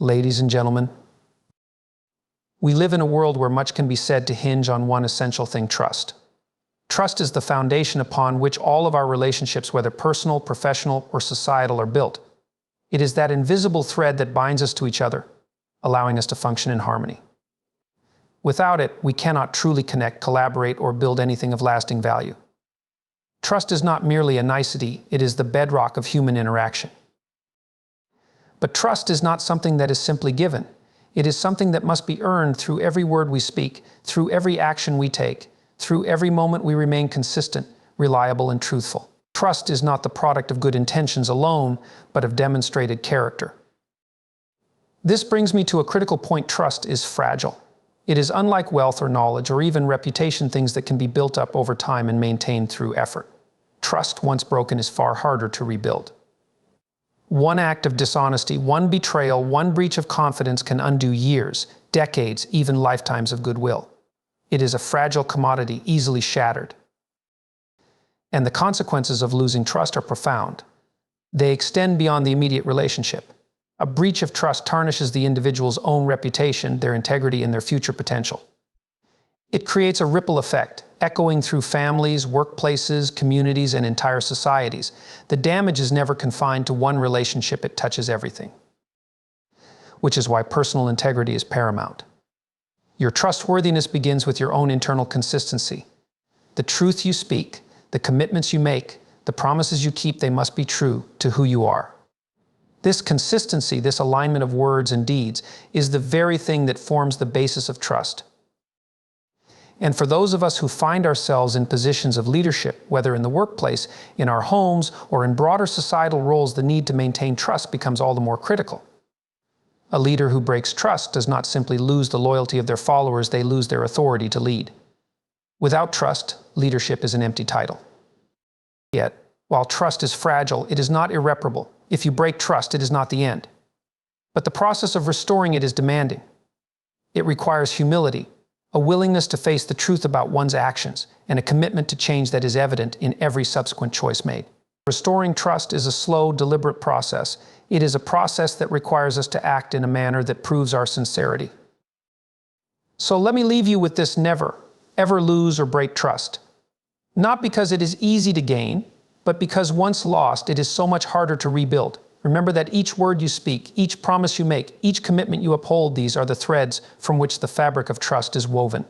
Ladies and gentlemen, we live in a world where much can be said to hinge on one essential thing: trust. Trust is the foundation upon which all of our relationships, whether personal, professional, or societal, are built. It is that invisible thread that binds us to each other, allowing us to function in harmony. Without it, we cannot truly connect, collaborate, or build anything of lasting value. Trust is not merely a nicety, it is the bedrock of human interaction. But trust is not something that is simply given. It is something that must be earned through every word we speak, through every action we take, through every moment we remain consistent, reliable, and truthful. Trust is not the product of good intentions alone, but of demonstrated character. This brings me to a critical point: trust is fragile. It is unlike wealth or knowledge or even reputation, things that can be built up over time and maintained through effort. Trust, once broken, is far harder to rebuild. One act of dishonesty, one betrayal, one breach of confidence can undo years, decades, even lifetimes of goodwill. It is a fragile commodity, easily shattered. And the consequences of losing trust are profound. They extend beyond the immediate relationship. A breach of trust tarnishes the individual's own reputation, their integrity, and their future potential. It creates a ripple effect, echoing through families, workplaces, communities, and entire societies. The damage is never confined to one relationship, it touches everything. Which is why personal integrity is paramount. Your trustworthiness begins with your own internal consistency. The truth you speak, the commitments you make, the promises you keep, they must be true to who you are. This consistency, this alignment of words and deeds, is the very thing that forms the basis of trust. And for those of us who find ourselves in positions of leadership, whether in the workplace, in our homes, or in broader societal roles, the need to maintain trust becomes all the more critical. A leader who breaks trust does not simply lose the loyalty of their followers, they lose their authority to lead. Without trust, leadership is an empty title. Yet, while trust is fragile, it is not irreparable. If you break trust, it is not the end. But the process of restoring it is demanding. It requires humility, a willingness to face the truth about one's actions, and a commitment to change that is evident in every subsequent choice made. Restoring trust is a slow, deliberate process. It is a process that requires us to act in a manner that proves our sincerity. So let me leave you with this: never, ever lose or break trust. Not because it is easy to gain, but because once lost, it is so much harder to rebuild. Remember that each word you speak, each promise you make, each commitment you uphold, these are the threads from which the fabric of trust is woven.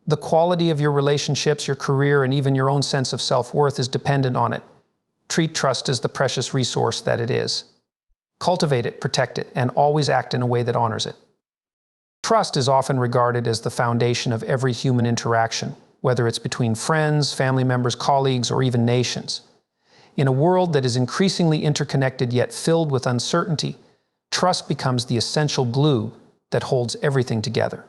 The quality of your relationships, your career, and even your own sense of self-worth is dependent on it. Treat trust as the precious resource that it is. Cultivate it, protect it, and always act in a way that honors it. Trust is often regarded as the foundation of every human interaction, whether it's between friends, family members, colleagues, or even nations. In a world that is increasingly interconnected yet filled with uncertainty, trust becomes the essential glue that holds everything together.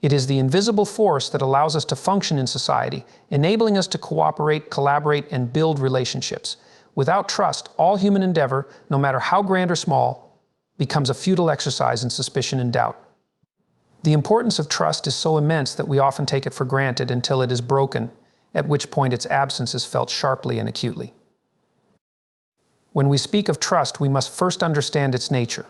It is the invisible force that allows us to function in society, enabling us to cooperate, collaborate, and build relationships. Without trust, all human endeavor, no matter how grand or small, becomes a futile exercise in suspicion and doubt. The importance of trust is so immense that we often take it for granted until it is broken, at which point its absence is felt sharply and acutely. When we speak of trust, we must first understand its nature.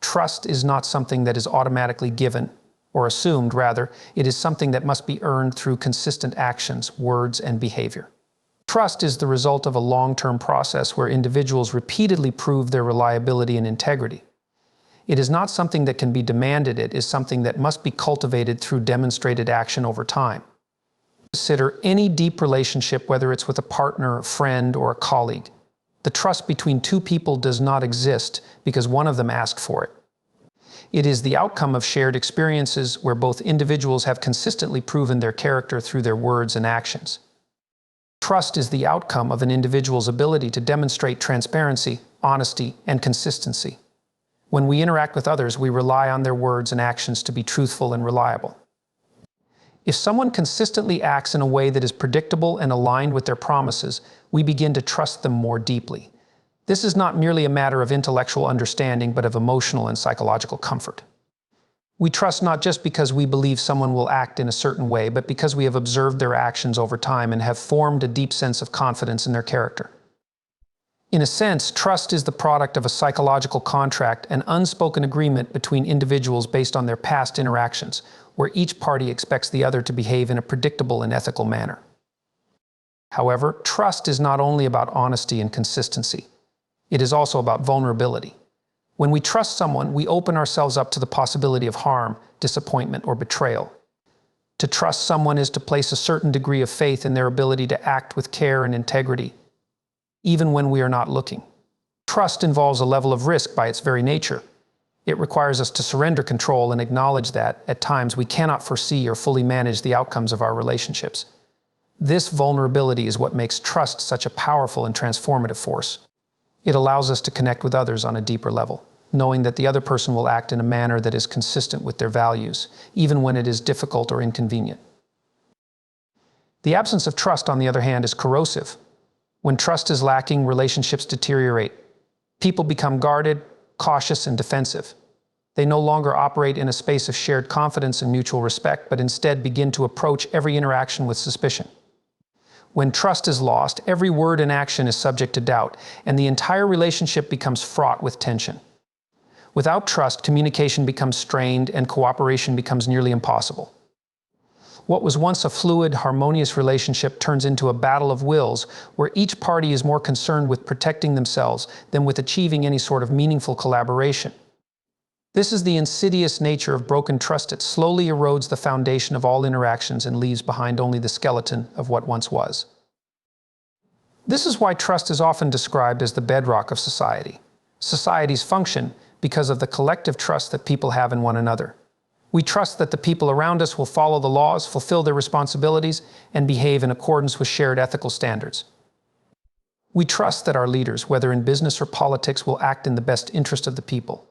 Trust is not something that is automatically given or assumed. Rather, it is something that must be earned through consistent actions, words, and behavior. Trust is the result of a long-term process where individuals repeatedly prove their reliability and integrity. It is not something that can be demanded, it is something that must be cultivated through demonstrated action over time. Consider any deep relationship, whether it's with a partner, a friend, or a colleague. The trust between two people does not exist because one of them asked for it. It is the outcome of shared experiences where both individuals have consistently proven their character through their words and actions. Trust is the outcome of an individual's ability to demonstrate transparency, honesty, and consistency. When we interact with others, we rely on their words and actions to be truthful and reliable. If someone consistently acts in a way that is predictable and aligned with their promises, we begin to trust them more deeply. This is not merely a matter of intellectual understanding, but of emotional and psychological comfort. We trust not just because we believe someone will act in a certain way, but because we have observed their actions over time and have formed a deep sense of confidence in their character. In a sense, trust is the product of a psychological contract, an unspoken agreement between individuals based on their past interactions, where each party expects the other to behave in a predictable and ethical manner. However, trust is not only about honesty and consistency. It is also about vulnerability. When we trust someone, we open ourselves up to the possibility of harm, disappointment, or betrayal. To trust someone is to place a certain degree of faith in their ability to act with care and integrity, even when we are not looking. Trust involves a level of risk by its very nature. It requires us to surrender control and acknowledge that, at times, we cannot foresee or fully manage the outcomes of our relationships. This vulnerability is what makes trust such a powerful and transformative force. It allows us to connect with others on a deeper level, knowing that the other person will act in a manner that is consistent with their values, even when it is difficult or inconvenient. The absence of trust, on the other hand, is corrosive. When trust is lacking, relationships deteriorate. People become guarded, cautious, and defensive. They no longer operate in a space of shared confidence and mutual respect, but instead begin to approach every interaction with suspicion. When trust is lost, every word and action is subject to doubt, and the entire relationship becomes fraught with tension. Without trust, communication becomes strained and cooperation becomes nearly impossible. What was once a fluid, harmonious relationship turns into a battle of wills, where each party is more concerned with protecting themselves than with achieving any sort of meaningful collaboration. This is the insidious nature of broken trust. It slowly erodes the foundation of all interactions and leaves behind only the skeleton of what once was. This is why trust is often described as the bedrock of society. Societies function because of the collective trust that people have in one another. We trust that the people around us will follow the laws, fulfill their responsibilities, and behave in accordance with shared ethical standards. We trust that our leaders, whether in business or politics, will act in the best interest of the people.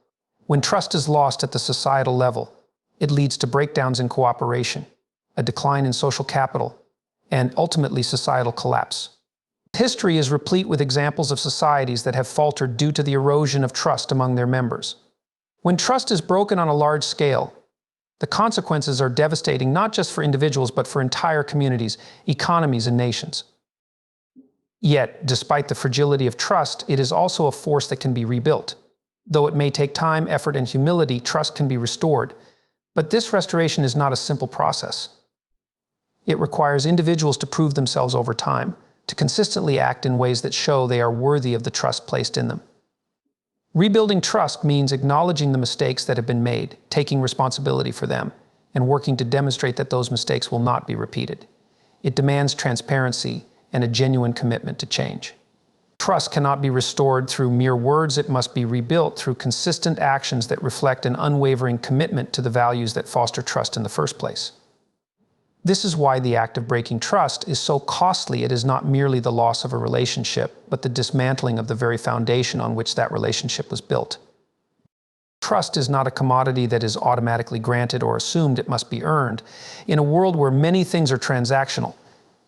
When trust is lost at the societal level, it leads to breakdowns in cooperation, a decline in social capital, and ultimately societal collapse. History is replete with examples of societies that have faltered due to the erosion of trust among their members. When trust is broken on a large scale, the consequences are devastating not just for individuals but for entire communities, economies, and nations. Yet, despite the fragility of trust, it is also a force that can be rebuilt. Though it may take time, effort, and humility, trust can be restored. But this restoration is not a simple process. It requires individuals to prove themselves over time, to consistently act in ways that show they are worthy of the trust placed in them. Rebuilding trust means acknowledging the mistakes that have been made, taking responsibility for them, and working to demonstrate that those mistakes will not be repeated. It demands transparency and a genuine commitment to change. Trust cannot be restored through mere words. It must be rebuilt through consistent actions that reflect an unwavering commitment to the values that foster trust in the first place. This is why the act of breaking trust is so costly. It is not merely the loss of a relationship, but the dismantling of the very foundation on which that relationship was built. Trust is not a commodity that is automatically granted or assumed. It must be earned. In a world where many things are transactional,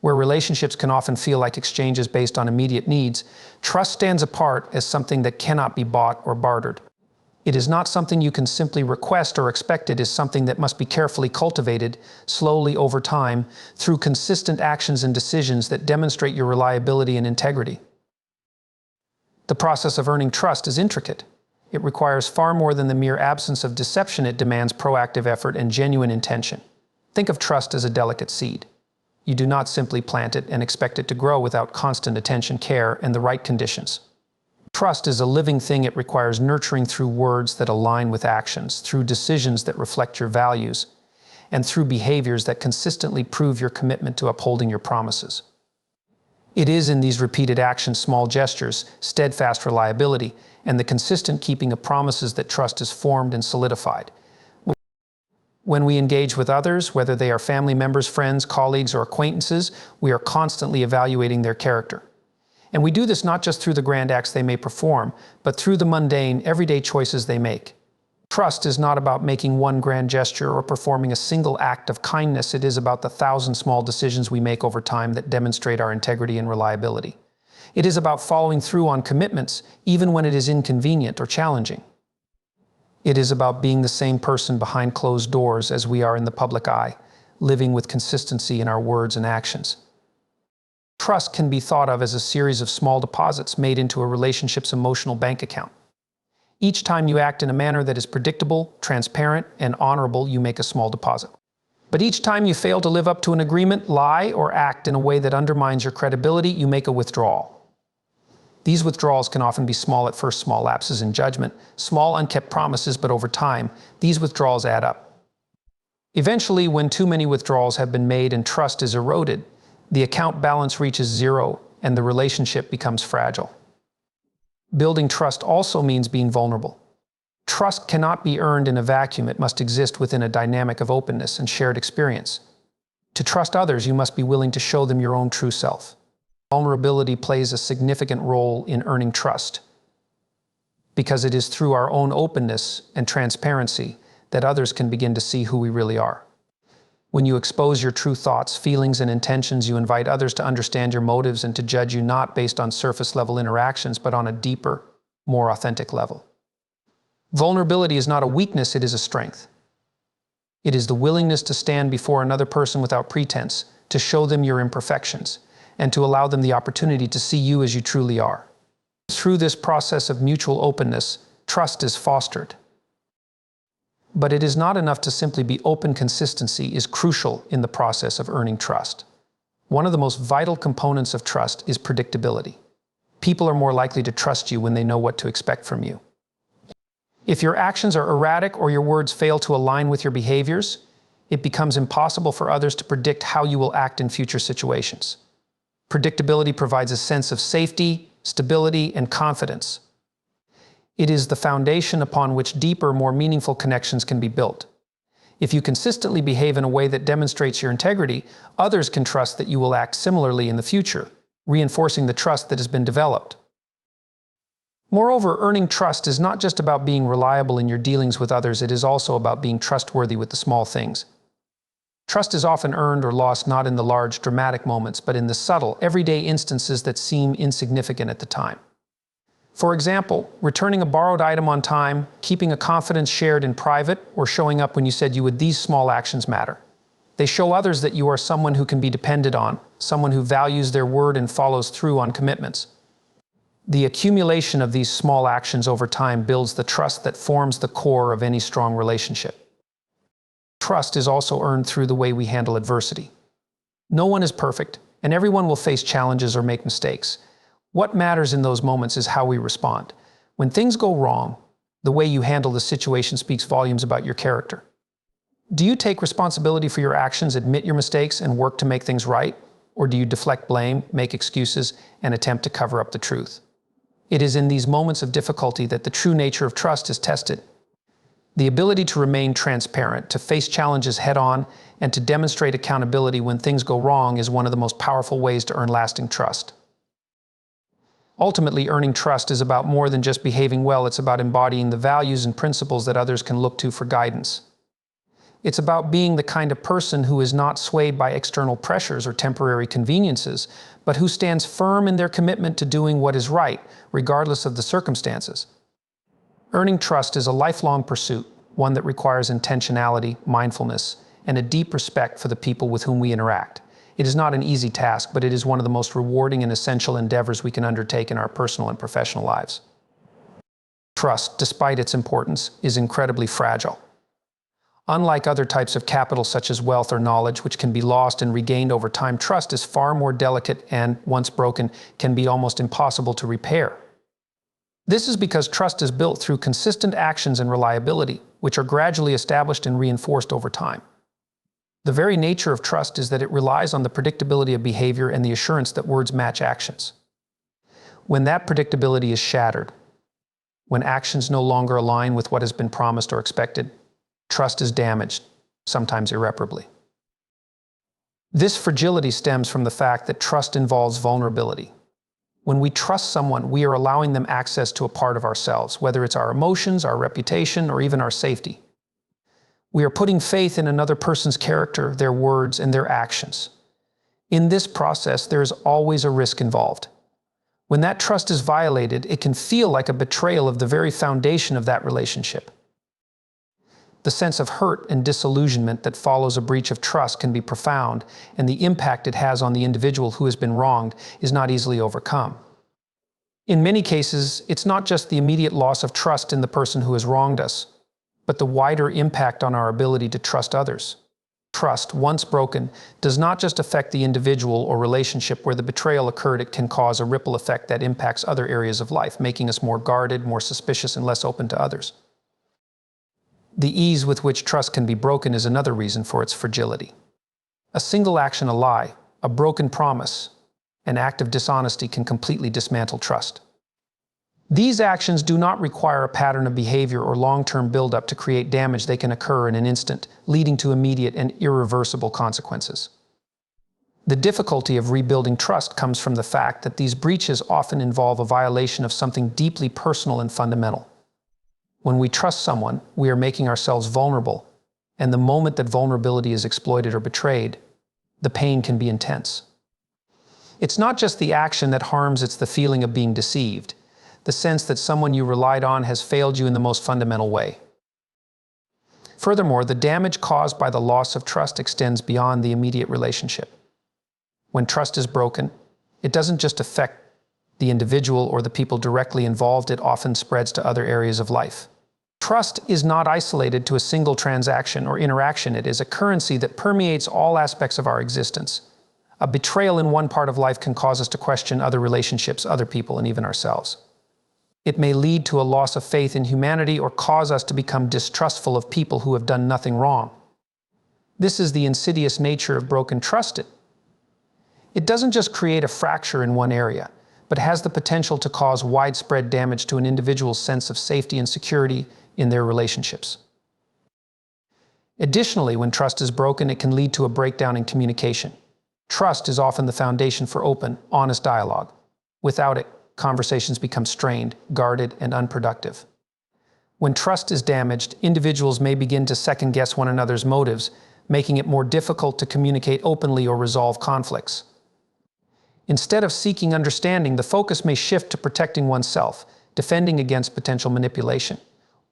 where relationships can often feel like exchanges based on immediate needs, trust stands apart as something that cannot be bought or bartered. It is not something you can simply request or expect. It is something that must be carefully cultivated, slowly over time, through consistent actions and decisions that demonstrate your reliability and integrity. The process of earning trust is intricate. It requires far more than the mere absence of deception. It demands proactive effort and genuine intention. Think of trust as a delicate seed. You do not simply plant it and expect it to grow without constant attention, care, and the right conditions. Trust is a living thing. It requires nurturing through words that align with actions, through decisions that reflect your values, and through behaviors that consistently prove your commitment to upholding your promises. It is in these repeated actions, small gestures, steadfast reliability, and the consistent keeping of promises that trust is formed and solidified. When we engage with others, whether they are family members, friends, colleagues, or acquaintances, we are constantly evaluating their character. And we do this not just through the grand acts they may perform, but through the mundane, everyday choices they make. Trust is not about making one grand gesture or performing a single act of kindness. It is about the 1,000 small decisions we make over time that demonstrate our integrity and reliability. It is about following through on commitments, even when it is inconvenient or challenging. It is about being the same person behind closed doors as we are in the public eye, living with consistency in our words and actions. Trust can be thought of as a series of small deposits made into a relationship's emotional bank account. Each time you act in a manner that is predictable, transparent, and honorable, you make a small deposit. But each time you fail to live up to an agreement, lie, or act in a way that undermines your credibility, you make a withdrawal. These withdrawals can often be small at first, small lapses in judgment, small unkept promises, but over time, these withdrawals add up. Eventually, when too many withdrawals have been made and trust is eroded, the account balance reaches zero and the relationship becomes fragile. Building trust also means being vulnerable. Trust cannot be earned in a vacuum. It must exist within a dynamic of openness and shared experience. To trust others, you must be willing to show them your own true self. Vulnerability plays a significant role in earning trust, because it is through our own openness and transparency that others can begin to see who we really are. When you expose your true thoughts, feelings, and intentions, you invite others to understand your motives and to judge you not based on surface-level interactions, but on a deeper, more authentic level. Vulnerability is not a weakness, it is a strength. It is the willingness to stand before another person without pretense, to show them your imperfections, and to allow them the opportunity to see you as you truly are. Through this process of mutual openness, trust is fostered. But it is not enough to simply be open. Consistency is crucial in the process of earning trust. One of the most vital components of trust is predictability. People are more likely to trust you when they know what to expect from you. If your actions are erratic or your words fail to align with your behaviors, it becomes impossible for others to predict how you will act in future situations. Predictability provides a sense of safety, stability, and confidence. It is the foundation upon which deeper, more meaningful connections can be built. If you consistently behave in a way that demonstrates your integrity, others can trust that you will act similarly in the future, reinforcing the trust that has been developed. Moreover, earning trust is not just about being reliable in your dealings with others, it is also about being trustworthy with the small things. Trust is often earned or lost not in the large, dramatic moments, but in the subtle, everyday instances that seem insignificant at the time. For example, returning a borrowed item on time, keeping a confidence shared in private, or showing up when you said you would. These small actions matter. They show others that you are someone who can be depended on, someone who values their word and follows through on commitments. The accumulation of these small actions over time builds the trust that forms the core of any strong relationship. Trust is also earned through the way we handle adversity. No one is perfect, and everyone will face challenges or make mistakes. What matters in those moments is how we respond. When things go wrong, the way you handle the situation speaks volumes about your character. Do you take responsibility for your actions, admit your mistakes, and work to make things right? Or do you deflect blame, make excuses, and attempt to cover up the truth? It is in these moments of difficulty that the true nature of trust is tested. The ability to remain transparent, to face challenges head-on, and to demonstrate accountability when things go wrong is one of the most powerful ways to earn lasting trust. Ultimately, earning trust is about more than just behaving well. It's about embodying the values and principles that others can look to for guidance. It's about being the kind of person who is not swayed by external pressures or temporary conveniences, but who stands firm in their commitment to doing what is right, regardless of the circumstances. Earning trust is a lifelong pursuit, one that requires intentionality, mindfulness, and a deep respect for the people with whom we interact. It is not an easy task, but it is one of the most rewarding and essential endeavors we can undertake in our personal and professional lives. Trust, despite its importance, is incredibly fragile. Unlike other types of capital such as wealth or knowledge, which can be lost and regained over time, trust is far more delicate and, once broken, can be almost impossible to repair. This is because trust is built through consistent actions and reliability, which are gradually established and reinforced over time. The very nature of trust is that it relies on the predictability of behavior and the assurance that words match actions. When that predictability is shattered, when actions no longer align with what has been promised or expected, trust is damaged, sometimes irreparably. This fragility stems from the fact that trust involves vulnerability. When we trust someone, we are allowing them access to a part of ourselves, whether it's our emotions, our reputation, or even our safety. We are putting faith in another person's character, their words, and their actions. In this process, there is always a risk involved. When that trust is violated, it can feel like a betrayal of the very foundation of that relationship. The sense of hurt and disillusionment that follows a breach of trust can be profound, and the impact it has on the individual who has been wronged is not easily overcome. In many cases, it's not just the immediate loss of trust in the person who has wronged us, but the wider impact on our ability to trust others. Trust, once broken, does not just affect the individual or relationship where the betrayal occurred. It can cause a ripple effect that impacts other areas of life, making us more guarded, more suspicious, and less open to others. The ease with which trust can be broken is another reason for its fragility. A single action, a lie, a broken promise, an act of dishonesty can completely dismantle trust. These actions do not require a pattern of behavior or long-term buildup to create damage. They can occur in an instant, leading to immediate and irreversible consequences. The difficulty of rebuilding trust comes from the fact that these breaches often involve a violation of something deeply personal and fundamental. When we trust someone, we are making ourselves vulnerable, and the moment that vulnerability is exploited or betrayed, the pain can be intense. It's not just the action that harms, it's the feeling of being deceived, the sense that someone you relied on has failed you in the most fundamental way. Furthermore, the damage caused by the loss of trust extends beyond the immediate relationship. When trust is broken, it doesn't just affect the individual or the people directly involved, it often spreads to other areas of life. Trust is not isolated to a single transaction or interaction. It is a currency that permeates all aspects of our existence. A betrayal in one part of life can cause us to question other relationships, other people, and even ourselves. It may lead to a loss of faith in humanity or cause us to become distrustful of people who have done nothing wrong. This is the insidious nature of broken trust. It doesn't just create a fracture in one area, but has the potential to cause widespread damage to an individual's sense of safety and security in their relationships. Additionally, when trust is broken, it can lead to a breakdown in communication. Trust is often the foundation for open, honest dialogue. Without it, conversations become strained, guarded, and unproductive. When trust is damaged, individuals may begin to second-guess one another's motives, making it more difficult to communicate openly or resolve conflicts. Instead of seeking understanding, the focus may shift to protecting oneself, defending against potential manipulation,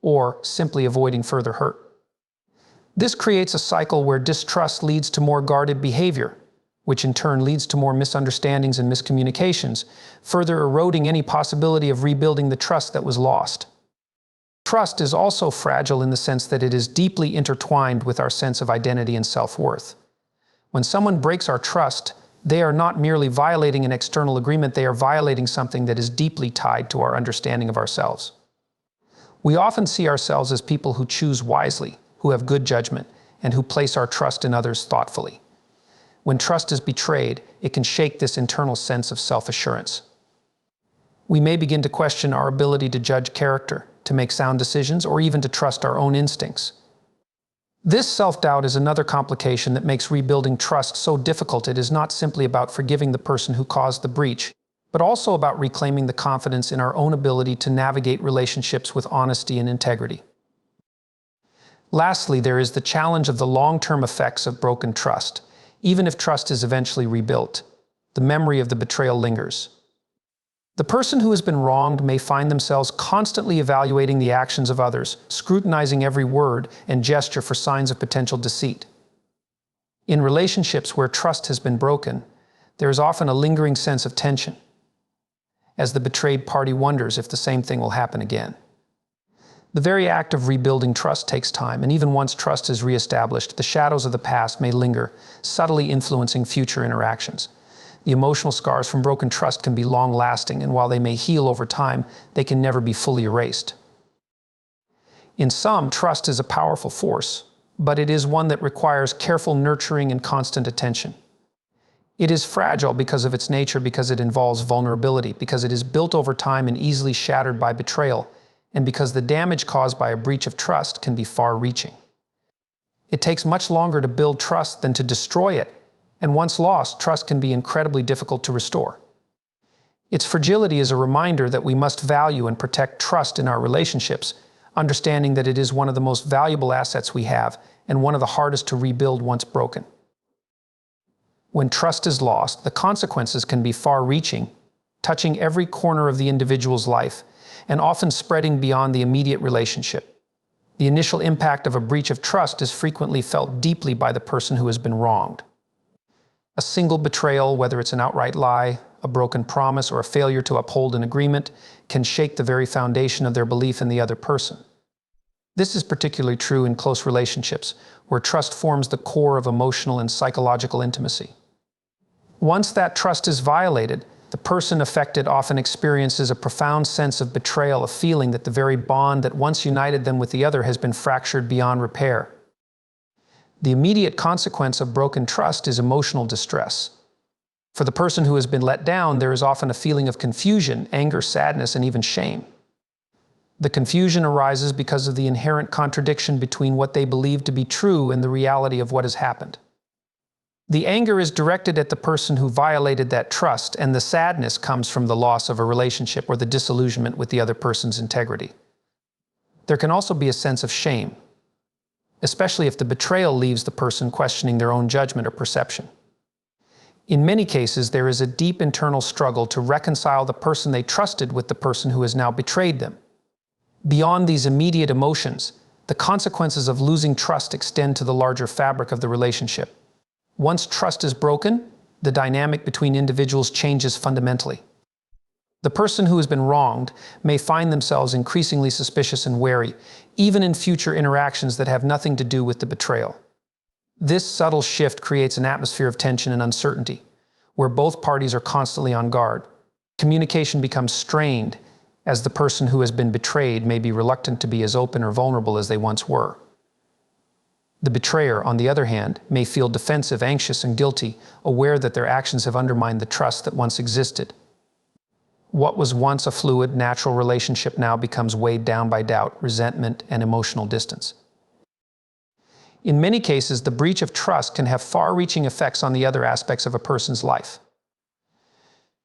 or simply avoiding further hurt. This creates a cycle where distrust leads to more guarded behavior, which in turn leads to more misunderstandings and miscommunications, further eroding any possibility of rebuilding the trust that was lost. Trust is also fragile in the sense that it is deeply intertwined with our sense of identity and self-worth. When someone breaks our trust, they are not merely violating an external agreement, they are violating something that is deeply tied to our understanding of ourselves. We often see ourselves as people who choose wisely, who have good judgment, and who place our trust in others thoughtfully. When trust is betrayed, it can shake this internal sense of self-assurance. We may begin to question our ability to judge character, to make sound decisions, or even to trust our own instincts. This self-doubt is another complication that makes rebuilding trust so difficult. It is not simply about forgiving the person who caused the breach, but also about reclaiming the confidence in our own ability to navigate relationships with honesty and integrity. Lastly, there is the challenge of the long-term effects of broken trust. Even if trust is eventually rebuilt, the memory of the betrayal lingers. The person who has been wronged may find themselves constantly evaluating the actions of others, scrutinizing every word and gesture for signs of potential deceit. In relationships where trust has been broken, there is often a lingering sense of tension, as the betrayed party wonders if the same thing will happen again. The very act of rebuilding trust takes time, and even once trust is reestablished, the shadows of the past may linger, subtly influencing future interactions. The emotional scars from broken trust can be long-lasting, and while they may heal over time, they can never be fully erased. In sum, trust is a powerful force, but it is one that requires careful nurturing and constant attention. It is fragile because of its nature, because it involves vulnerability, because it is built over time and easily shattered by betrayal, and because the damage caused by a breach of trust can be far-reaching. It takes much longer to build trust than to destroy it, and once lost, trust can be incredibly difficult to restore. Its fragility is a reminder that we must value and protect trust in our relationships, understanding that it is one of the most valuable assets we have and one of the hardest to rebuild once broken. When trust is lost, the consequences can be far-reaching, touching every corner of the individual's life, and often spreading beyond the immediate relationship. The initial impact of a breach of trust is frequently felt deeply by the person who has been wronged. A single betrayal, whether it's an outright lie, a broken promise, or a failure to uphold an agreement, can shake the very foundation of their belief in the other person. This is particularly true in close relationships, where trust forms the core of emotional and psychological intimacy. Once that trust is violated, the person affected often experiences a profound sense of betrayal, a feeling that the very bond that once united them with the other has been fractured beyond repair. The immediate consequence of broken trust is emotional distress. For the person who has been let down, there is often a feeling of confusion, anger, sadness, and even shame. The confusion arises because of the inherent contradiction between what they believe to be true and the reality of what has happened. The anger is directed at the person who violated that trust, and the sadness comes from the loss of a relationship or the disillusionment with the other person's integrity. There can also be a sense of shame, especially if the betrayal leaves the person questioning their own judgment or perception. In many cases, there is a deep internal struggle to reconcile the person they trusted with the person who has now betrayed them. Beyond these immediate emotions, the consequences of losing trust extend to the larger fabric of the relationship. Once trust is broken, the dynamic between individuals changes fundamentally. The person who has been wronged may find themselves increasingly suspicious and wary, even in future interactions that have nothing to do with the betrayal. This subtle shift creates an atmosphere of tension and uncertainty, where both parties are constantly on guard. Communication becomes strained, as the person who has been betrayed may be reluctant to be as open or vulnerable as they once were. The betrayer, on the other hand, may feel defensive, anxious, and guilty, aware that their actions have undermined the trust that once existed. What was once a fluid, natural relationship now becomes weighed down by doubt, resentment, and emotional distance. In many cases, the breach of trust can have far-reaching effects on the other aspects of a person's life.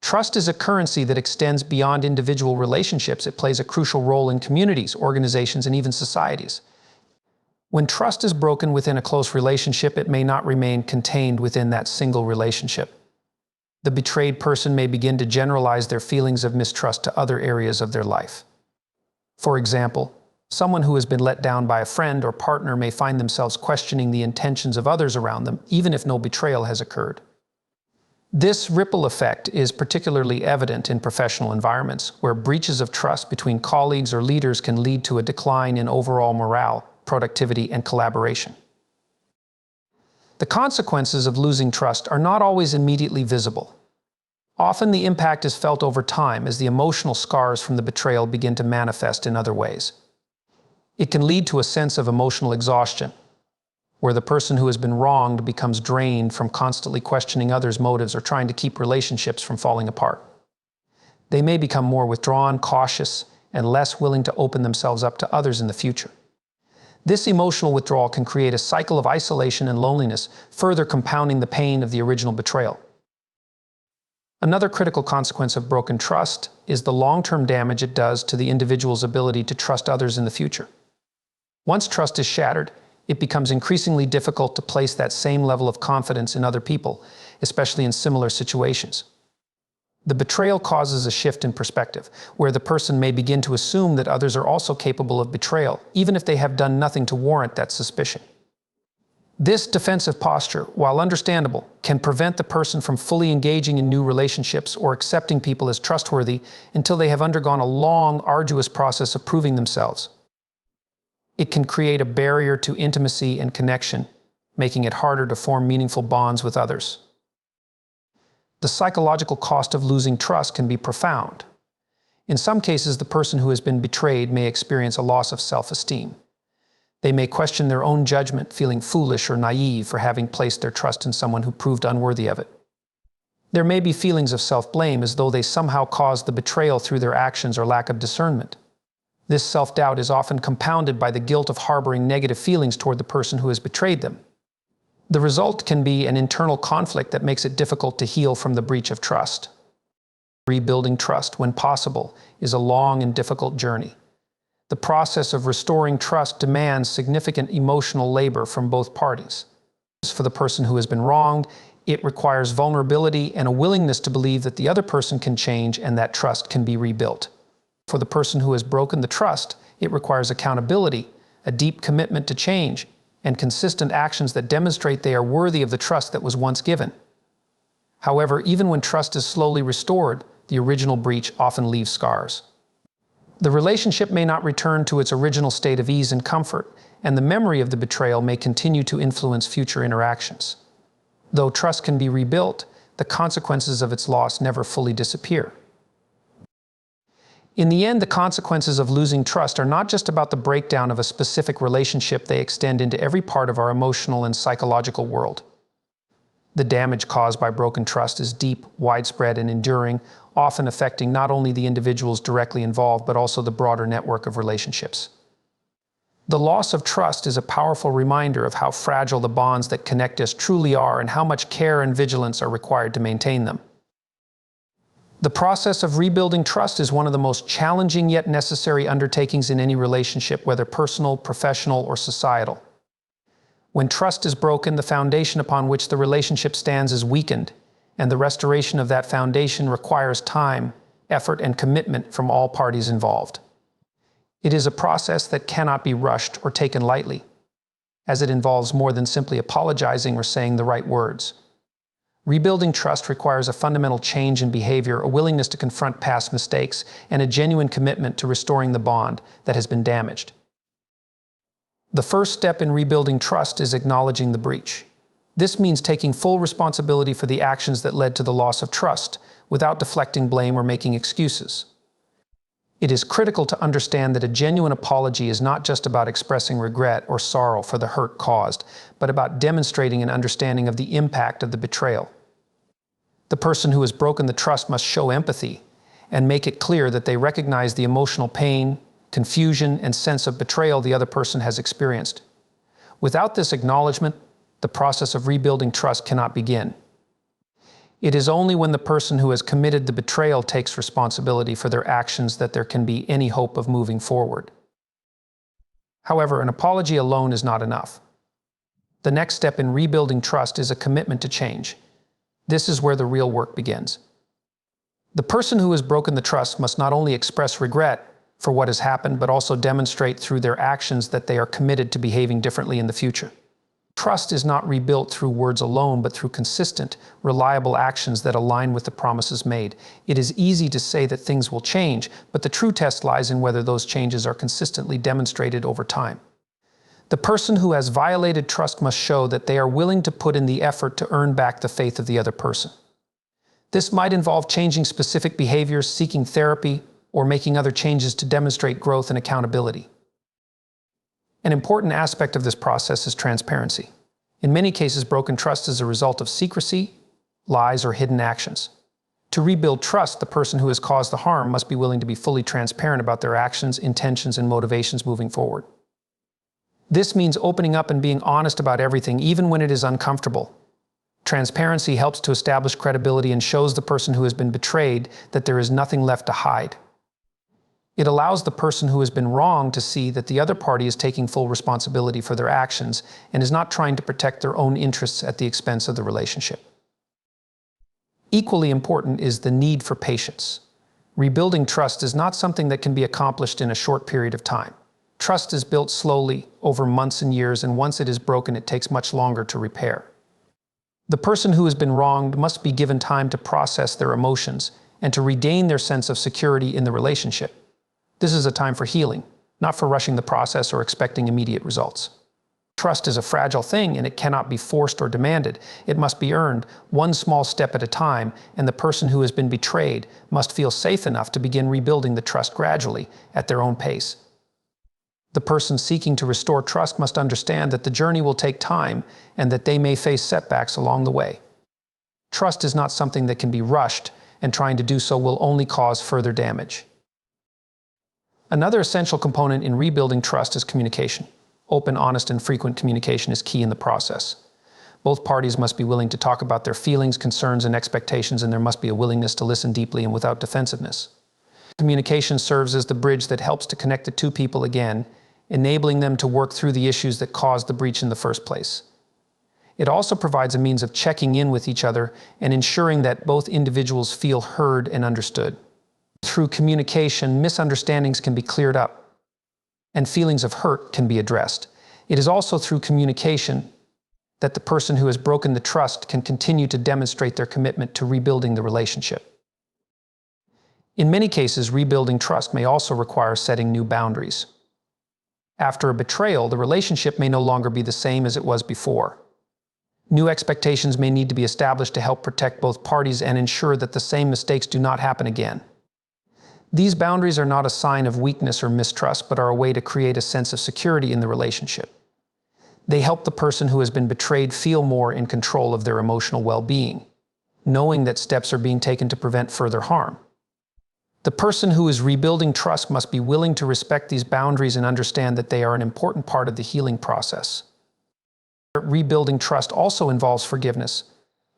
Trust is a currency that extends beyond individual relationships. It plays a crucial role in communities, organizations, and even societies. When trust is broken within a close relationship, it may not remain contained within that single relationship. The betrayed person may begin to generalize their feelings of mistrust to other areas of their life. For example, someone who has been let down by a friend or partner may find themselves questioning the intentions of others around them, even if no betrayal has occurred. This ripple effect is particularly evident in professional environments, where breaches of trust between colleagues or leaders can lead to a decline in overall morale, productivity, and collaboration. The consequences of losing trust are not always immediately visible. Often the impact is felt over time as the emotional scars from the betrayal begin to manifest in other ways. It can lead to a sense of emotional exhaustion, where the person who has been wronged becomes drained from constantly questioning others' motives or trying to keep relationships from falling apart. They may become more withdrawn, cautious, and less willing to open themselves up to others in the future. This emotional withdrawal can create a cycle of isolation and loneliness, further compounding the pain of the original betrayal. Another critical consequence of broken trust is the long-term damage it does to the individual's ability to trust others in the future. Once trust is shattered, it becomes increasingly difficult to place that same level of confidence in other people, especially in similar situations. The betrayal causes a shift in perspective, where the person may begin to assume that others are also capable of betrayal, even if they have done nothing to warrant that suspicion. This defensive posture, while understandable, can prevent the person from fully engaging in new relationships or accepting people as trustworthy until they have undergone a long, arduous process of proving themselves. It can create a barrier to intimacy and connection, making it harder to form meaningful bonds with others. The psychological cost of losing trust can be profound. In some cases, the person who has been betrayed may experience a loss of self-esteem. They may question their own judgment, feeling foolish or naive for having placed their trust in someone who proved unworthy of it. There may be feelings of self-blame, as though they somehow caused the betrayal through their actions or lack of discernment. This self-doubt is often compounded by the guilt of harboring negative feelings toward the person who has betrayed them. The result can be an internal conflict that makes it difficult to heal from the breach of trust. Rebuilding trust, when possible, is a long and difficult journey. The process of restoring trust demands significant emotional labor from both parties. For the person who has been wronged, it requires vulnerability and a willingness to believe that the other person can change and that trust can be rebuilt. For the person who has broken the trust, it requires accountability, a deep commitment to change, and consistent actions that demonstrate they are worthy of the trust that was once given. However, even when trust is slowly restored, the original breach often leaves scars. The relationship may not return to its original state of ease and comfort, and the memory of the betrayal may continue to influence future interactions. Though trust can be rebuilt, the consequences of its loss never fully disappear. In the end, the consequences of losing trust are not just about the breakdown of a specific relationship, they extend into every part of our emotional and psychological world. The damage caused by broken trust is deep, widespread, and enduring, often affecting not only the individuals directly involved, but also the broader network of relationships. The loss of trust is a powerful reminder of how fragile the bonds that connect us truly are and how much care and vigilance are required to maintain them. The process of rebuilding trust is one of the most challenging yet necessary undertakings in any relationship, whether personal, professional, or societal. When trust is broken, the foundation upon which the relationship stands is weakened, and the restoration of that foundation requires time, effort, and commitment from all parties involved. It is a process that cannot be rushed or taken lightly, as it involves more than simply apologizing or saying the right words. Rebuilding trust requires a fundamental change in behavior, a willingness to confront past mistakes, and a genuine commitment to restoring the bond that has been damaged. The first step in rebuilding trust is acknowledging the breach. This means taking full responsibility for the actions that led to the loss of trust, without deflecting blame or making excuses. It is critical to understand that a genuine apology is not just about expressing regret or sorrow for the hurt caused, but about demonstrating an understanding of the impact of the betrayal. The person who has broken the trust must show empathy and make it clear that they recognize the emotional pain, confusion, and sense of betrayal the other person has experienced. Without this acknowledgement, the process of rebuilding trust cannot begin. It is only when the person who has committed the betrayal takes responsibility for their actions that there can be any hope of moving forward. However, an apology alone is not enough. The next step in rebuilding trust is a commitment to change. This is where the real work begins. The person who has broken the trust must not only express regret for what has happened, but also demonstrate through their actions that they are committed to behaving differently in the future. Trust is not rebuilt through words alone, but through consistent, reliable actions that align with the promises made. It is easy to say that things will change, but the true test lies in whether those changes are consistently demonstrated over time. The person who has violated trust must show that they are willing to put in the effort to earn back the faith of the other person. This might involve changing specific behaviors, seeking therapy, or making other changes to demonstrate growth and accountability. An important aspect of this process is transparency. In many cases, broken trust is a result of secrecy, lies, or hidden actions. To rebuild trust, the person who has caused the harm must be willing to be fully transparent about their actions, intentions, and motivations moving forward. This means opening up and being honest about everything, even when it is uncomfortable. Transparency helps to establish credibility and shows the person who has been betrayed that there is nothing left to hide. It allows the person who has been wronged to see that the other party is taking full responsibility for their actions and is not trying to protect their own interests at the expense of the relationship. Equally important is the need for patience. Rebuilding trust is not something that can be accomplished in a short period of time. Trust is built slowly, over months and years, and once it is broken, it takes much longer to repair. The person who has been wronged must be given time to process their emotions and to regain their sense of security in the relationship. This is a time for healing, not for rushing the process or expecting immediate results. Trust is a fragile thing, and it cannot be forced or demanded. It must be earned, one small step at a time, and the person who has been betrayed must feel safe enough to begin rebuilding the trust gradually, at their own pace. The person seeking to restore trust must understand that the journey will take time and that they may face setbacks along the way. Trust is not something that can be rushed, and trying to do so will only cause further damage. Another essential component in rebuilding trust is communication. Open, honest, and frequent communication is key in the process. Both parties must be willing to talk about their feelings, concerns, and expectations, and there must be a willingness to listen deeply and without defensiveness. Communication serves as the bridge that helps to connect the two people again, enabling them to work through the issues that caused the breach in the first place. It also provides a means of checking in with each other and ensuring that both individuals feel heard and understood. Through communication, misunderstandings can be cleared up. and feelings of hurt can be addressed. It is also through communication that the person who has broken the trust can continue to demonstrate their commitment to rebuilding the relationship. In many cases, rebuilding trust may also require setting new boundaries. After a betrayal, the relationship may no longer be the same as it was before. New expectations may need to be established to help protect both parties and ensure that the same mistakes do not happen again. These boundaries are not a sign of weakness or mistrust, but are a way to create a sense of security in the relationship. They help the person who has been betrayed feel more in control of their emotional well-being, knowing that steps are being taken to prevent further harm. The person who is rebuilding trust must be willing to respect these boundaries and understand that they are an important part of the healing process. Rebuilding trust also involves forgiveness,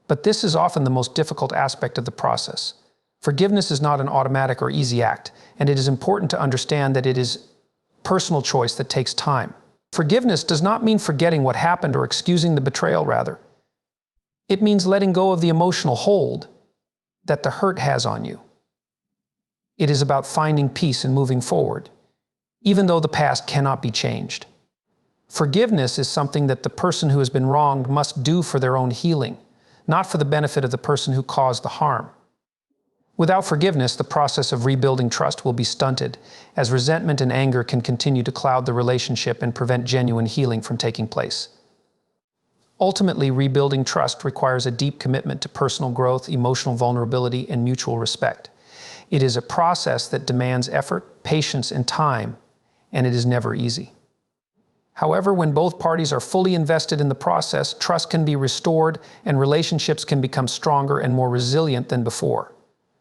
but this is often the most difficult aspect of the process. Forgiveness is not an automatic or easy act, and it is important to understand that it is a personal choice that takes time. Forgiveness does not mean forgetting what happened or excusing the betrayal, rather. It means letting go of the emotional hold that the hurt has on you. It is about finding peace and moving forward, even though the past cannot be changed. Forgiveness is something that the person who has been wronged must do for their own healing, not for the benefit of the person who caused the harm. Without forgiveness, the process of rebuilding trust will be stunted, as resentment and anger can continue to cloud the relationship and prevent genuine healing from taking place. Ultimately, rebuilding trust requires a deep commitment to personal growth, emotional vulnerability, and mutual respect. It is a process that demands effort, patience, and time, and it is never easy. However, when both parties are fully invested in the process, trust can be restored and relationships can become stronger and more resilient than before.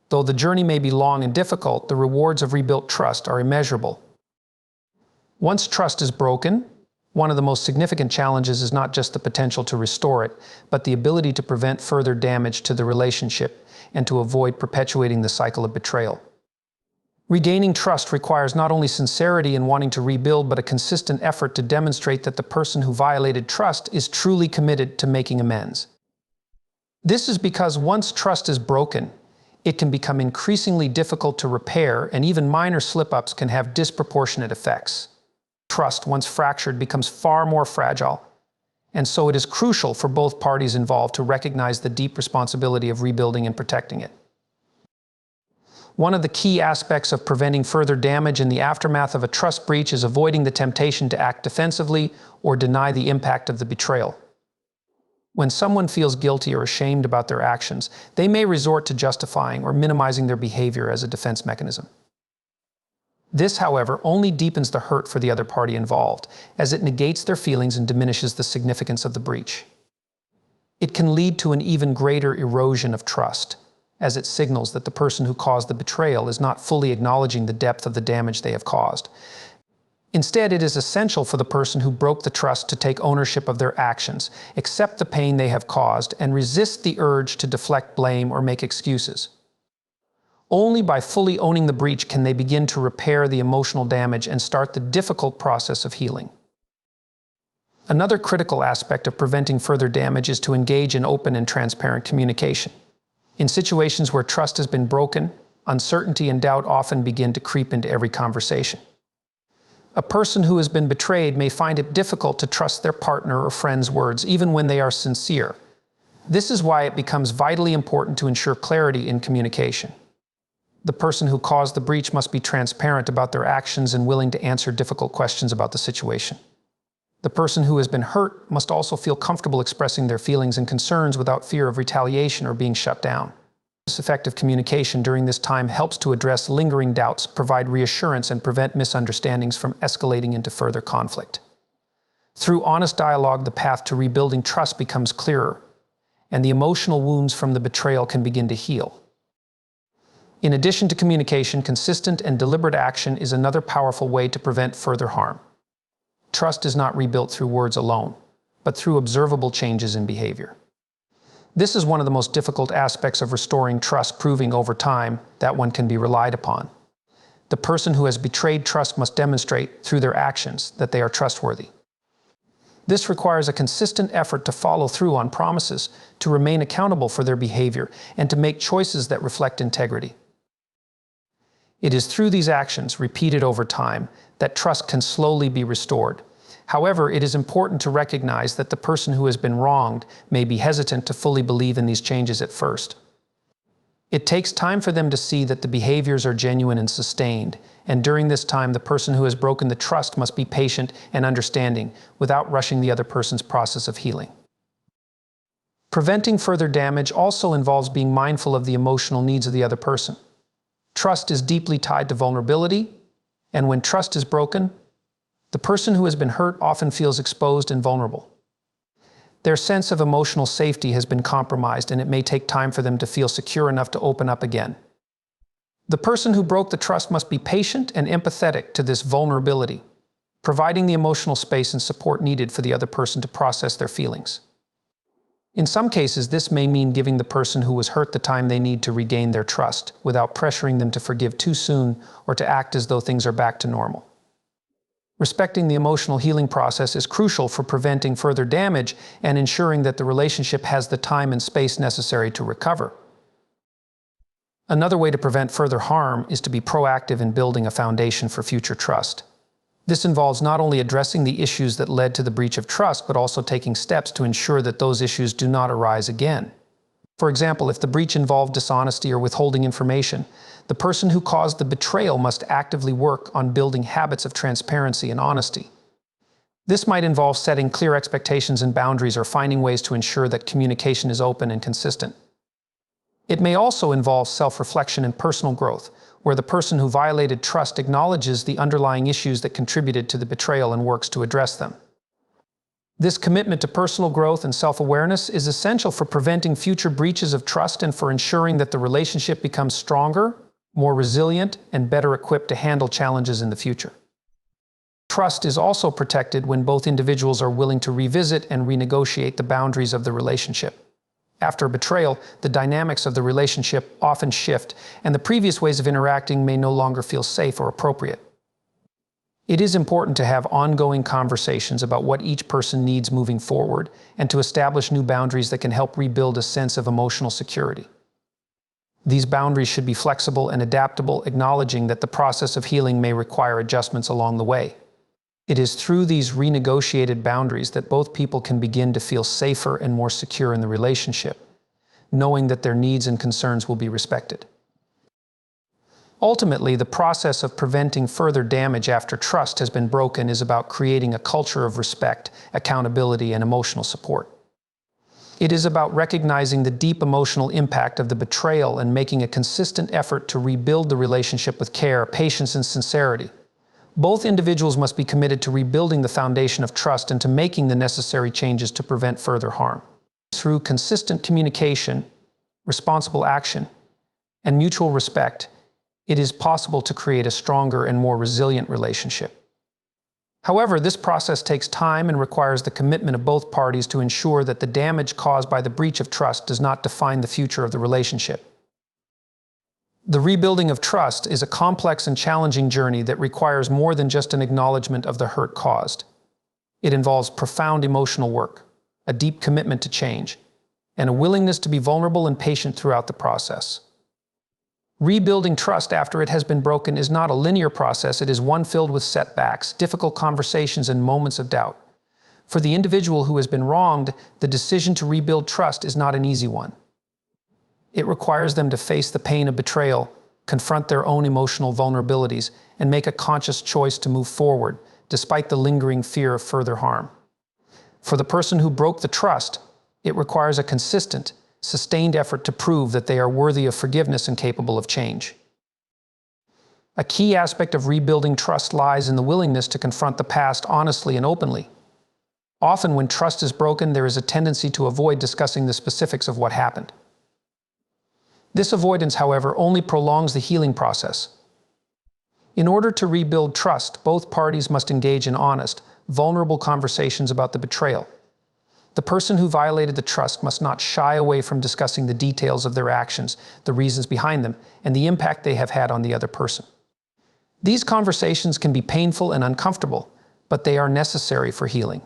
Though the journey may be long and difficult, the rewards of rebuilt trust are immeasurable. Once trust is broken, one of the most significant challenges is not just the potential to restore it, but the ability to prevent further damage to the relationship and to avoid perpetuating the cycle of betrayal. Regaining trust requires not only sincerity in wanting to rebuild, but a consistent effort to demonstrate that the person who violated trust is truly committed to making amends. This is because once trust is broken, it can become increasingly difficult to repair, and even minor slip-ups can have disproportionate effects. Trust, once fractured, becomes far more fragile, and so it is crucial for both parties involved to recognize the deep responsibility of rebuilding and protecting it. One of the key aspects of preventing further damage in the aftermath of a trust breach is avoiding the temptation to act defensively or deny the impact of the betrayal. When someone feels guilty or ashamed about their actions, they may resort to justifying or minimizing their behavior as a defense mechanism. This, however, only deepens the hurt for the other party involved, as it negates their feelings and diminishes the significance of the breach. It can lead to an even greater erosion of trust, as it signals that the person who caused the betrayal is not fully acknowledging the depth of the damage they have caused. Instead, it is essential for the person who broke the trust to take ownership of their actions, accept the pain they have caused, and resist the urge to deflect blame or make excuses. Only by fully owning the breach can they begin to repair the emotional damage and start the difficult process of healing. Another critical aspect of preventing further damage is to engage in open and transparent communication. In situations where trust has been broken, uncertainty and doubt often begin to creep into every conversation. A person who has been betrayed may find it difficult to trust their partner or friend's words, even when they are sincere. This is why it becomes vitally important to ensure clarity in communication. The person who caused the breach must be transparent about their actions and willing to answer difficult questions about the situation. The person who has been hurt must also feel comfortable expressing their feelings and concerns without fear of retaliation or being shut down. Effective communication during this time helps to address lingering doubts, provide reassurance, and prevent misunderstandings from escalating into further conflict. Through honest dialogue, the path to rebuilding trust becomes clearer, and the emotional wounds from the betrayal can begin to heal. In addition to communication, consistent and deliberate action is another powerful way to prevent further harm. Trust is not rebuilt through words alone, but through observable changes in behavior. This is one of the most difficult aspects of restoring trust, proving over time that one can be relied upon. The person who has betrayed trust must demonstrate through their actions that they are trustworthy. This requires a consistent effort to follow through on promises, to remain accountable for their behavior, and to make choices that reflect integrity. It is through these actions, repeated over time, that trust can slowly be restored. However, it is important to recognize that the person who has been wronged may be hesitant to fully believe in these changes at first. It takes time for them to see that the behaviors are genuine and sustained, and during this time, the person who has broken the trust must be patient and understanding without rushing the other person's process of healing. Preventing further damage also involves being mindful of the emotional needs of the other person. Trust is deeply tied to vulnerability, and when trust is broken, the person who has been hurt often feels exposed and vulnerable. Their sense of emotional safety has been compromised, and it may take time for them to feel secure enough to open up again. The person who broke the trust must be patient and empathetic to this vulnerability, providing the emotional space and support needed for the other person to process their feelings. In some cases, this may mean giving the person who was hurt the time they need to regain their trust, without pressuring them to forgive too soon or to act as though things are back to normal. Respecting the emotional healing process is crucial for preventing further damage and ensuring that the relationship has the time and space necessary to recover. Another way to prevent further harm is to be proactive in building a foundation for future trust. This involves not only addressing the issues that led to the breach of trust, but also taking steps to ensure that those issues do not arise again. For example, if the breach involved dishonesty or withholding information, the person who caused the betrayal must actively work on building habits of transparency and honesty. This might involve setting clear expectations and boundaries or finding ways to ensure that communication is open and consistent. It may also involve self-reflection and personal growth, where the person who violated trust acknowledges the underlying issues that contributed to the betrayal and works to address them. This commitment to personal growth and self-awareness is essential for preventing future breaches of trust and for ensuring that the relationship becomes stronger, more resilient, and better equipped to handle challenges in the future. Trust is also protected when both individuals are willing to revisit and renegotiate the boundaries of the relationship. After a betrayal, the dynamics of the relationship often shift, and the previous ways of interacting may no longer feel safe or appropriate. It is important to have ongoing conversations about what each person needs moving forward and to establish new boundaries that can help rebuild a sense of emotional security. These boundaries should be flexible and adaptable, acknowledging that the process of healing may require adjustments along the way. It is through these renegotiated boundaries that both people can begin to feel safer and more secure in the relationship, knowing that their needs and concerns will be respected. Ultimately, the process of preventing further damage after trust has been broken is about creating a culture of respect, accountability, and emotional support. It is about recognizing the deep emotional impact of the betrayal and making a consistent effort to rebuild the relationship with care, patience, and sincerity. Both individuals must be committed to rebuilding the foundation of trust and to making the necessary changes to prevent further harm. Through consistent communication, responsible action, and mutual respect, it is possible to create a stronger and more resilient relationship. However, this process takes time and requires the commitment of both parties to ensure that the damage caused by the breach of trust does not define the future of the relationship. The rebuilding of trust is a complex and challenging journey that requires more than just an acknowledgement of the hurt caused. It involves profound emotional work, a deep commitment to change, and a willingness to be vulnerable and patient throughout the process. Rebuilding trust after it has been broken is not a linear process. It is one filled with setbacks, difficult conversations, and moments of doubt. For the individual who has been wronged, the decision to rebuild trust is not an easy one. It requires them to face the pain of betrayal, confront their own emotional vulnerabilities, and make a conscious choice to move forward, despite the lingering fear of further harm. For the person who broke the trust, it requires a consistent, sustained effort to prove that they are worthy of forgiveness and capable of change. A key aspect of rebuilding trust lies in the willingness to confront the past honestly and openly. Often, when trust is broken, there is a tendency to avoid discussing the specifics of what happened. This avoidance, however, only prolongs the healing process. In order to rebuild trust, both parties must engage in honest, vulnerable conversations about the betrayal. The person who violated the trust must not shy away from discussing the details of their actions, the reasons behind them, and the impact they have had on the other person. These conversations can be painful and uncomfortable, but they are necessary for healing.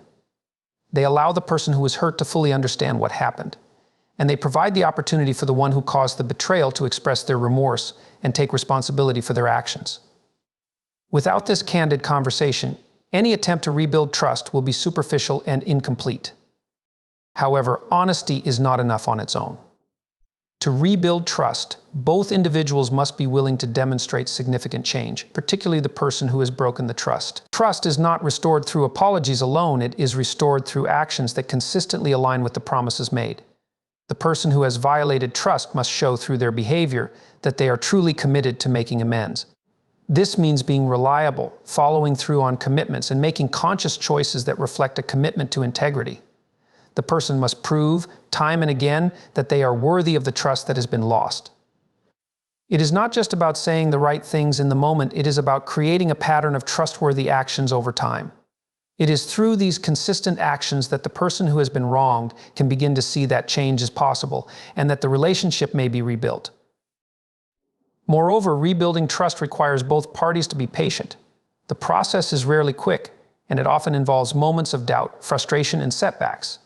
They allow the person who was hurt to fully understand what happened, and they provide the opportunity for the one who caused the betrayal to express their remorse and take responsibility for their actions. Without this candid conversation, any attempt to rebuild trust will be superficial and incomplete. However, honesty is not enough on its own. To rebuild trust, both individuals must be willing to demonstrate significant change, particularly the person who has broken the trust. Trust is not restored through apologies alone, it is restored through actions that consistently align with the promises made. The person who has violated trust must show through their behavior that they are truly committed to making amends. This means being reliable, following through on commitments, and making conscious choices that reflect a commitment to integrity. The person must prove, time and again, that they are worthy of the trust that has been lost. It is not just about saying the right things in the moment, it is about creating a pattern of trustworthy actions over time. It is through these consistent actions that the person who has been wronged can begin to see that change is possible and that the relationship may be rebuilt. Moreover, rebuilding trust requires both parties to be patient. The process is rarely quick, and it often involves moments of doubt, frustration, and setbacks.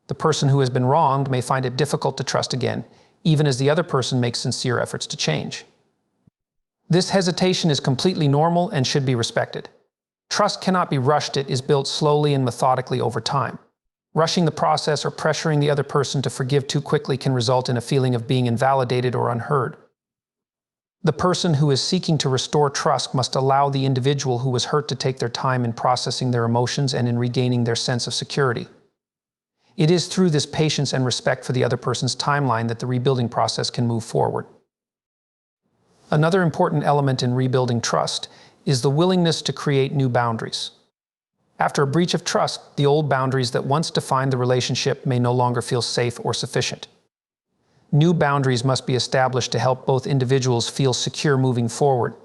The person who has been wronged may find it difficult to trust again, even as the other person makes sincere efforts to change. This hesitation is completely normal and should be respected. Trust cannot be rushed, it is built slowly and methodically over time. Rushing the process or pressuring the other person to forgive too quickly can result in a feeling of being invalidated or unheard. The person who is seeking to restore trust must allow the individual who was hurt to take their time in processing their emotions and in regaining their sense of security. It is through this patience and respect for the other person's timeline that the rebuilding process can move forward. Another important element in rebuilding trust is the willingness to create new boundaries. After a breach of trust, the old boundaries that once defined the relationship may no longer feel safe or sufficient. New boundaries must be established to help both individuals feel secure moving forward.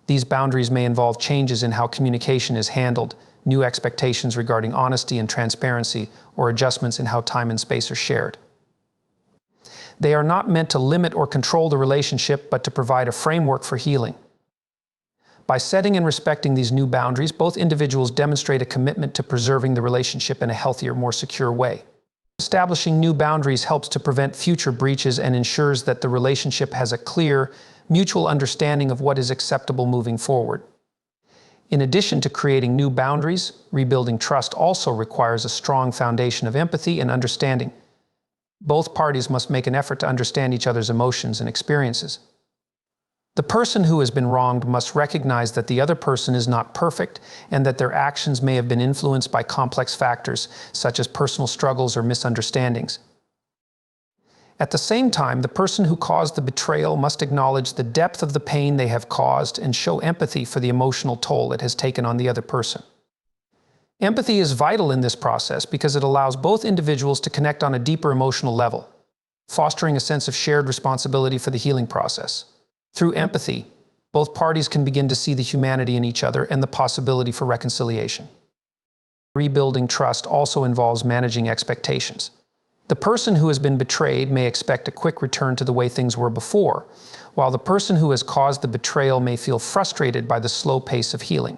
These boundaries may involve changes in how communication is handled, new expectations regarding honesty and transparency, or adjustments in how time and space are shared. They are not meant to limit or control the relationship, but to provide a framework for healing. By setting and respecting these new boundaries, both individuals demonstrate a commitment to preserving the relationship in a healthier, more secure way. Establishing new boundaries helps to prevent future breaches and ensures that the relationship has a clear, mutual understanding of what is acceptable moving forward. In addition to creating new boundaries, rebuilding trust also requires a strong foundation of empathy and understanding. Both parties must make an effort to understand each other's emotions and experiences. The person who has been wronged must recognize that the other person is not perfect and that their actions may have been influenced by complex factors such as personal struggles or misunderstandings. At the same time, the person who caused the betrayal must acknowledge the depth of the pain they have caused and show empathy for the emotional toll it has taken on the other person. Empathy is vital in this process because it allows both individuals to connect on a deeper emotional level, fostering a sense of shared responsibility for the healing process. Through empathy, both parties can begin to see the humanity in each other and the possibility for reconciliation. Rebuilding trust also involves managing expectations. The person who has been betrayed may expect a quick return to the way things were before, while the person who has caused the betrayal may feel frustrated by the slow pace of healing.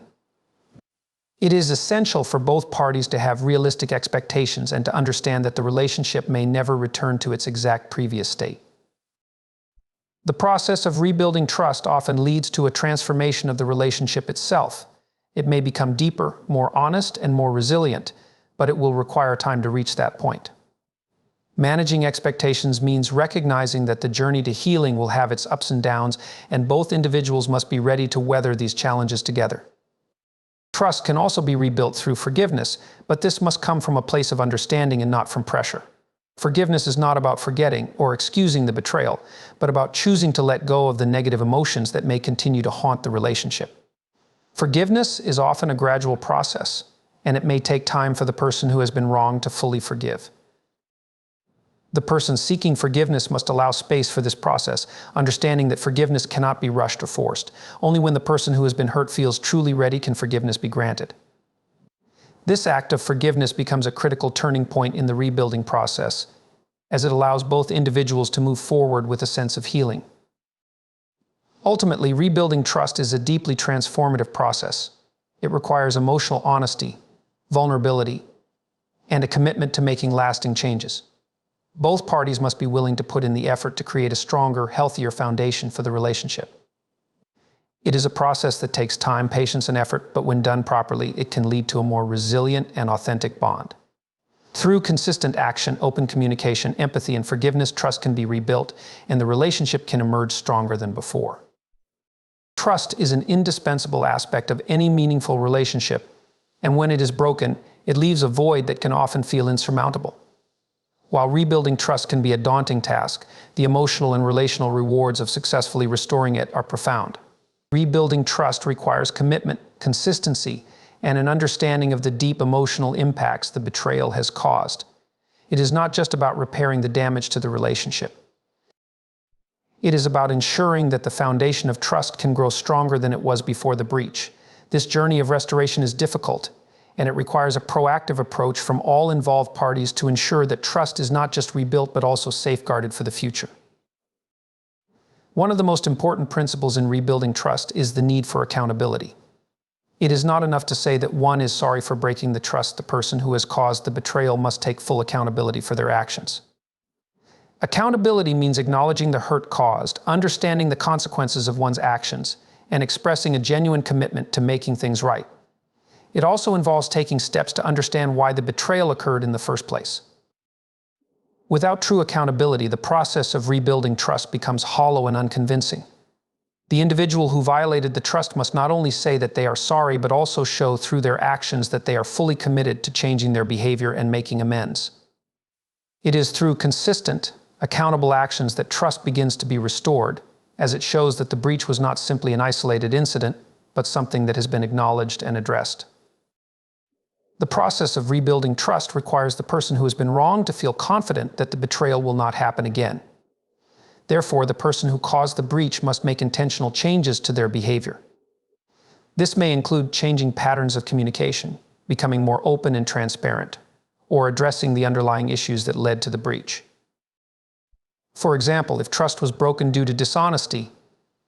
It is essential for both parties to have realistic expectations and to understand that the relationship may never return to its exact previous state. The process of rebuilding trust often leads to a transformation of the relationship itself. It may become deeper, more honest, and more resilient, but it will require time to reach that point. Managing expectations means recognizing that the journey to healing will have its ups and downs, and both individuals must be ready to weather these challenges together. Trust can also be rebuilt through forgiveness, but this must come from a place of understanding and not from pressure. Forgiveness is not about forgetting or excusing the betrayal, but about choosing to let go of the negative emotions that may continue to haunt the relationship. Forgiveness is often a gradual process, and it may take time for the person who has been wronged to fully forgive. The person seeking forgiveness must allow space for this process, understanding that forgiveness cannot be rushed or forced. Only when the person who has been hurt feels truly ready can forgiveness be granted. This act of forgiveness becomes a critical turning point in the rebuilding process, as it allows both individuals to move forward with a sense of healing. Ultimately, rebuilding trust is a deeply transformative process. It requires emotional honesty, vulnerability, and a commitment to making lasting changes. Both parties must be willing to put in the effort to create a stronger, healthier foundation for the relationship. It is a process that takes time, patience, and effort, but when done properly, it can lead to a more resilient and authentic bond. Through consistent action, open communication, empathy, and forgiveness, trust can be rebuilt, and the relationship can emerge stronger than before. Trust is an indispensable aspect of any meaningful relationship, and when it is broken, it leaves a void that can often feel insurmountable. While rebuilding trust can be a daunting task, the emotional and relational rewards of successfully restoring it are profound. Rebuilding trust requires commitment, consistency, and an understanding of the deep emotional impacts the betrayal has caused. It is not just about repairing the damage to the relationship. It is about ensuring that the foundation of trust can grow stronger than it was before the breach. This journey of restoration is difficult, and it requires a proactive approach from all involved parties to ensure that trust is not just rebuilt but also safeguarded for the future. One of the most important principles in rebuilding trust is the need for accountability. It is not enough to say that one is sorry for breaking the trust. The person who has caused the betrayal must take full accountability for their actions. Accountability means acknowledging the hurt caused, understanding the consequences of one's actions, and expressing a genuine commitment to making things right. It also involves taking steps to understand why the betrayal occurred in the first place. Without true accountability, the process of rebuilding trust becomes hollow and unconvincing. The individual who violated the trust must not only say that they are sorry, but also show through their actions that they are fully committed to changing their behavior and making amends. It is through consistent, accountable actions that trust begins to be restored, as it shows that the breach was not simply an isolated incident, but something that has been acknowledged and addressed. The process of rebuilding trust requires the person who has been wronged to feel confident that the betrayal will not happen again. Therefore, the person who caused the breach must make intentional changes to their behavior. This may include changing patterns of communication, becoming more open and transparent, or addressing the underlying issues that led to the breach. For example, if trust was broken due to dishonesty,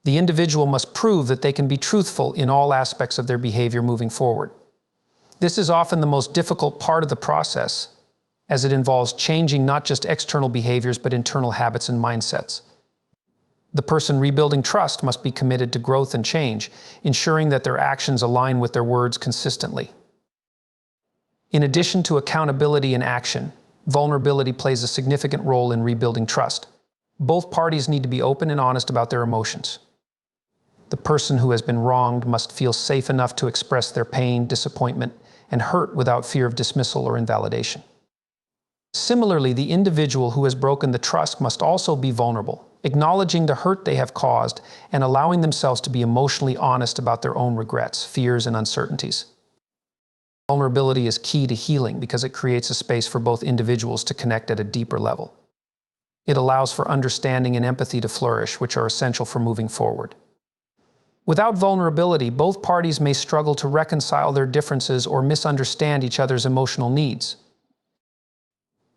the individual must prove that they can be truthful in all aspects of their behavior moving forward. This is often the most difficult part of the process, as it involves changing not just external behaviors but internal habits and mindsets. The person rebuilding trust must be committed to growth and change, ensuring that their actions align with their words consistently. In addition to accountability and action, vulnerability plays a significant role in rebuilding trust. Both parties need to be open and honest about their emotions. The person who has been wronged must feel safe enough to express their pain, disappointment, and hurt without fear of dismissal or invalidation. Similarly, the individual who has broken the trust must also be vulnerable, acknowledging the hurt they have caused and allowing themselves to be emotionally honest about their own regrets, fears, and uncertainties. Vulnerability is key to healing because it creates a space for both individuals to connect at a deeper level. It allows for understanding and empathy to flourish, which are essential for moving forward. Without vulnerability, both parties may struggle to reconcile their differences or misunderstand each other's emotional needs.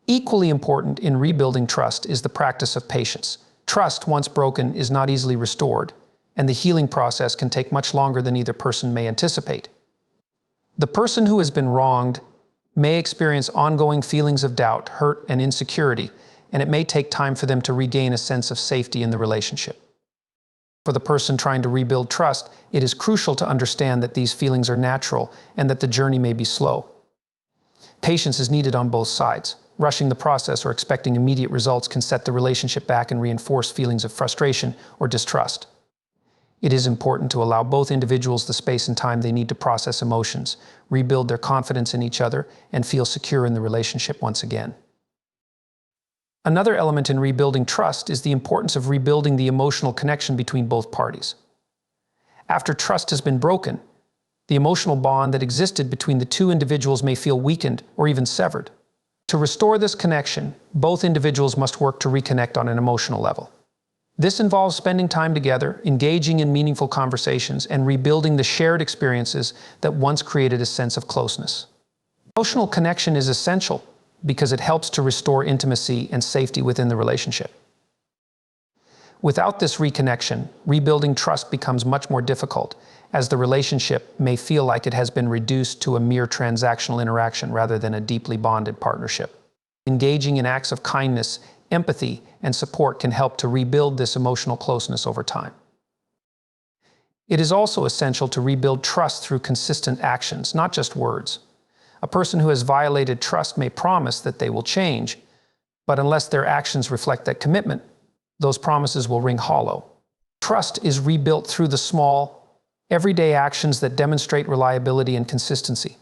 Equally important in rebuilding trust is the practice of patience. Trust, once broken, is not easily restored, and the healing process can take much longer than either person may anticipate. The person who has been wronged may experience ongoing feelings of doubt, hurt, and insecurity, and it may take time for them to regain a sense of safety in the relationship. For the person trying to rebuild trust, it is crucial to understand that these feelings are natural and that the journey may be slow. Patience is needed on both sides. Rushing the process or expecting immediate results can set the relationship back and reinforce feelings of frustration or distrust. It is important to allow both individuals the space and time they need to process emotions, rebuild their confidence in each other, and feel secure in the relationship once again. Another element in rebuilding trust is the importance of rebuilding the emotional connection between both parties. After trust has been broken, the emotional bond that existed between the two individuals may feel weakened or even severed. To restore this connection, both individuals must work to reconnect on an emotional level. This involves spending time together, engaging in meaningful conversations, and rebuilding the shared experiences that once created a sense of closeness. Emotional connection is essential because it helps to restore intimacy and safety within the relationship. Without this reconnection, rebuilding trust becomes much more difficult, as the relationship may feel like it has been reduced to a mere transactional interaction rather than a deeply bonded partnership. Engaging in acts of kindness, empathy, and support can help to rebuild this emotional closeness over time. It is also essential to rebuild trust through consistent actions, not just words. A person who has violated trust may promise that they will change, but unless their actions reflect that commitment, those promises will ring hollow. Trust is rebuilt through the small, everyday actions that demonstrate reliability and consistency.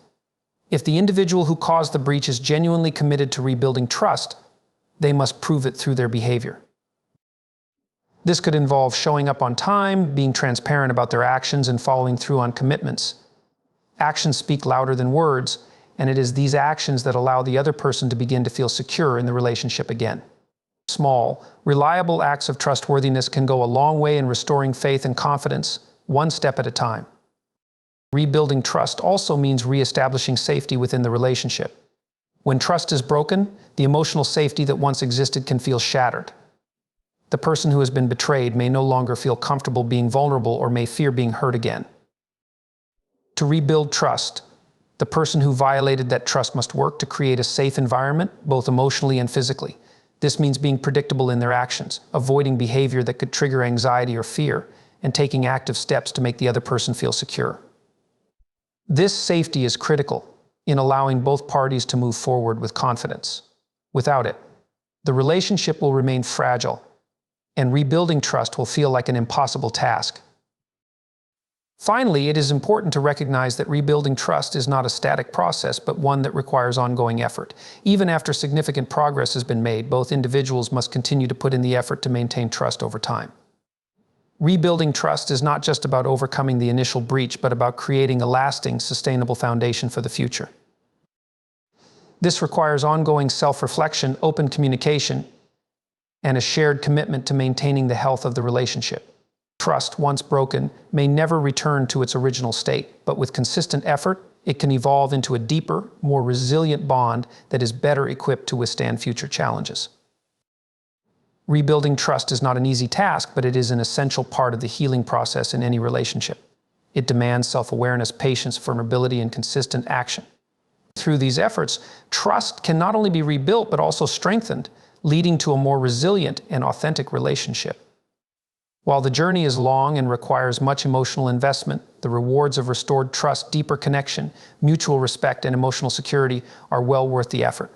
If the individual who caused the breach is genuinely committed to rebuilding trust, they must prove it through their behavior. This could involve showing up on time, being transparent about their actions, and following through on commitments. Actions speak louder than words, and it is these actions that allow the other person to begin to feel secure in the relationship again. Small, reliable acts of trustworthiness can go a long way in restoring faith and confidence, one step at a time. Rebuilding trust also means reestablishing safety within the relationship. When trust is broken, the emotional safety that once existed can feel shattered. The person who has been betrayed may no longer feel comfortable being vulnerable or may fear being hurt again. To rebuild trust, the person who violated that trust must work to create a safe environment, both emotionally and physically. This means being predictable in their actions, avoiding behavior that could trigger anxiety or fear, and taking active steps to make the other person feel secure. This safety is critical in allowing both parties to move forward with confidence. Without it, the relationship will remain fragile, and rebuilding trust will feel like an impossible task. Finally, it is important to recognize that rebuilding trust is not a static process, but one that requires ongoing effort. Even after significant progress has been made, both individuals must continue to put in the effort to maintain trust over time. Rebuilding trust is not just about overcoming the initial breach, but about creating a lasting, sustainable foundation for the future. This requires ongoing self-reflection, open communication, and a shared commitment to maintaining the health of the relationship. Trust, once broken, may never return to its original state, but with consistent effort, it can evolve into a deeper, more resilient bond that is better equipped to withstand future challenges. Rebuilding trust is not an easy task, but it is an essential part of the healing process in any relationship. It demands self-awareness, patience, vulnerability, and consistent action. Through these efforts, trust can not only be rebuilt, but also strengthened, leading to a more resilient and authentic relationship. While the journey is long and requires much emotional investment, the rewards of restored trust, deeper connection, mutual respect, and emotional security are well worth the effort.